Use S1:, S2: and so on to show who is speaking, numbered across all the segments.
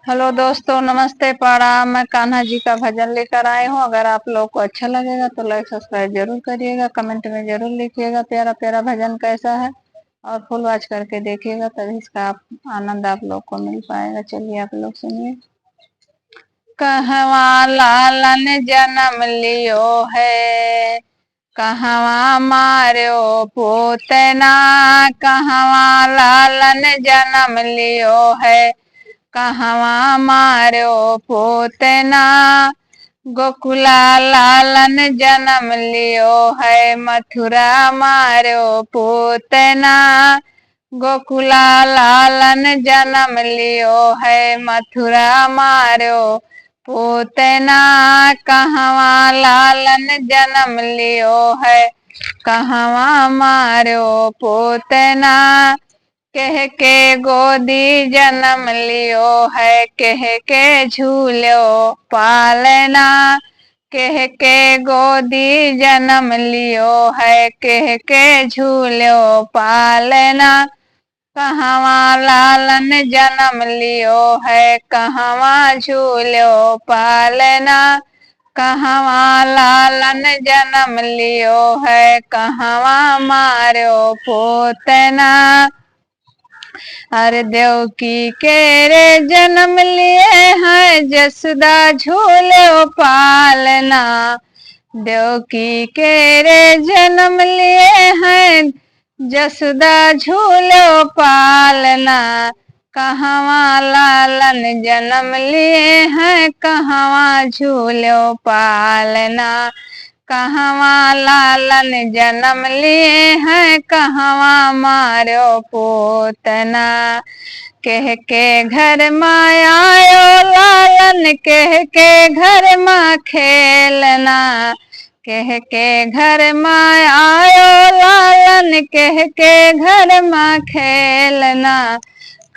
S1: Hello दोस्तों, नमस्ते प्रणाम। मैं कान्हा जी का भजन लेकर आई हूँ। अगर आप लोग को अच्छा लगेगा तो लाइक सब्सक्राइब जरूर करिएगा, कमेंट में जरूर लिखिएगा प्यारा प्यारा भजन कैसा है, और फुल वॉच करके देखिएगा, तभी इसका आनंद आप लोग को मिल पाएगा। चलिए आप लोग सुनिए। कहवा लालन जन्म लियो है, कहवा मार्यो पूतना, कहवा लालन जन्म लियो है, कहवा मार्यो पूतना। गोकुला लालन जन्म लियो है, मथुरा मार्यो पूतना। गोकुला लालन जन्म लियो है, मथुरा मार्यो पूतना। कहवा लालन जन्म लियो है, कहवा मार्यो पूतना। कह के गोदी जन्म लियो है, कह के झूलो पालना। कह के गोदी जन्म लियो है, कह के झूलो पालना। कहवा लालन जन्म लियो है, कहवा झूलो पालना। कहवा लालन जन्म लियो है, कहवा मार्यो पूतना। अरे देवकी के रे जन्म लिए हैं, जसुदा झूलो पालना। देवकी के रे जन्म लिए हैं, जसुदा झूलो पालना। कहवा लालन जन्म लिए हैं, कहवा झूलो पालना। कहवा लालन जन्म लिए हैं, कहवा मार्यो पूतना। कह के घर माँ आयो लालन, कह के घर माँ खेलना। कह के घर माँ आयो लालन, कह के घर माँ खेलना।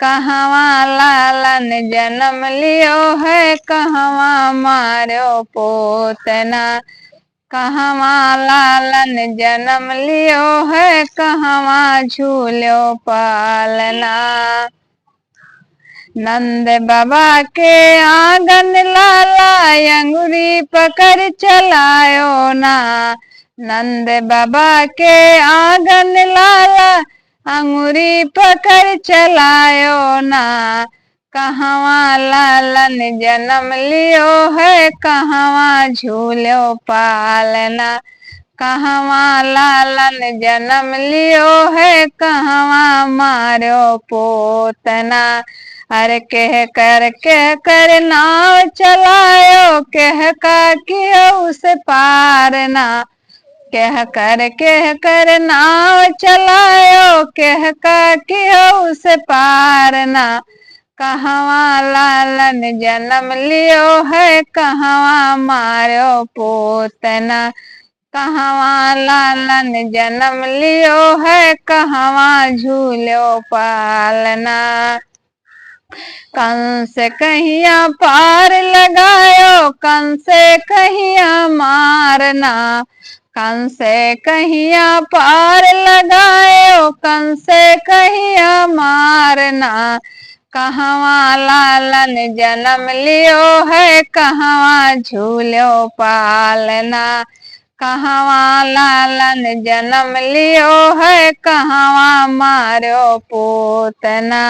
S1: कहवा लालन जन्म लियो है, कहवा मार्यो पूतना। कहवा लालन जन्म लियो है, कहवा झूलो पालना। नंद बाबा के आंगन लाला, अंगुरी पकड़ चलायो ना। नंद बाबा के आंगन लाला, अंगुरी पकड़ चलायो ना। कहवा लालन जन्म लियो है, कहवा झूलो पालना। कहवा लालन जन्म लियो है, कहवा मार्यो पूतना। अरे कह कर नाव चलायो, कह का कियो उस पारना। कह कर नाव चलायो, कह का कियो उस पारना। कहवा लालन जन्म लियो है, कहवा मार्यो पूतना। कहवा लालन जन्म लियो है, कहवा झूलो पालना। कंस कहिया पार लगायो, कंस कहिया मारना। कंस कहिया पार लगायो, कंस कहिया मारना। कहवा लालन जन्म लियो है, कहवा झूलो पालना। कहवा लालन जन्म लियो है, कहवा मार्यो पूतना।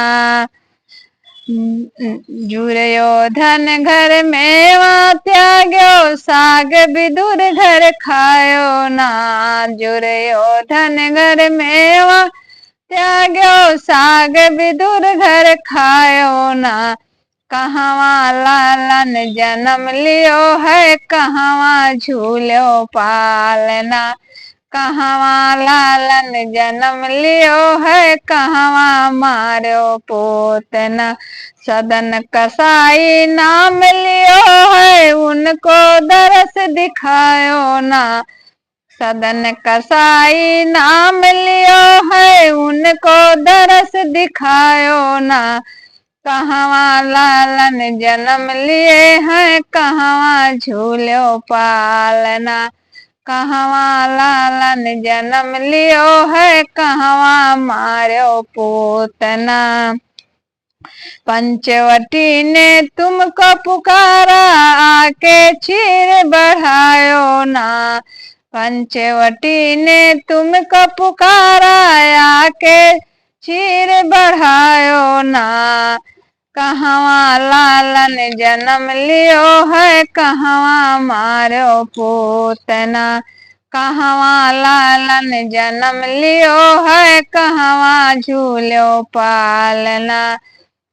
S1: दुर्योधन घर मेवा त्याग्यो, साग विदुर घर खायो ना। दुर्योधन घर मेवा त्याग्यो, साग विदुर घर खायो ना। कहवा लालन जन्म लियो है, कहवा झूलो पालना। कहवा लालन जन्म लियो है, कहवा मार्यो पूतना। सदन कसाई नाम लियो है, उनको दरस दिखायो ना। सदन कसाई नाम लियो है, उनको दरस दिखायो ना। कहवा लालन जन्म लिए हैं, कहवा झूलो पालना। कहवा लालन जन्म लियो है, कहवा मार्यो पूतना। पंचवटी ने तुमको पुकारा, आके चीर बढ़ायो ना। पंचवटी ने तुमको पुकारा, आके चीर बढ़ायो ना। कहवा लालन जन्म लियो है, कहवा मारो पूतना। कहवा लालन जन्म लियो है, कहवा झूलो पालना।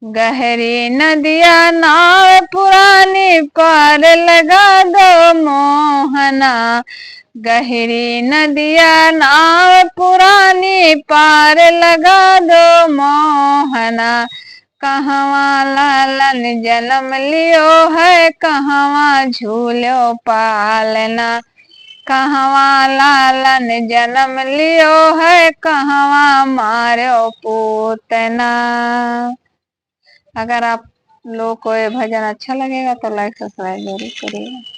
S1: गहरी नदिया नाव पुरानी, पार लगा दो मोहना। गहरी नदिया नाव पुरानी, पार लगा दो मोहना। कहवा लालन जन्म लियो है, कहवा झूलो पालना। कहवा लालन जन्म लियो है, कहवा मारो पूतना। अगर आप लोग को ये भजन अच्छा लगेगा तो लाइक सब्सक्राइब जरूर करिएगा।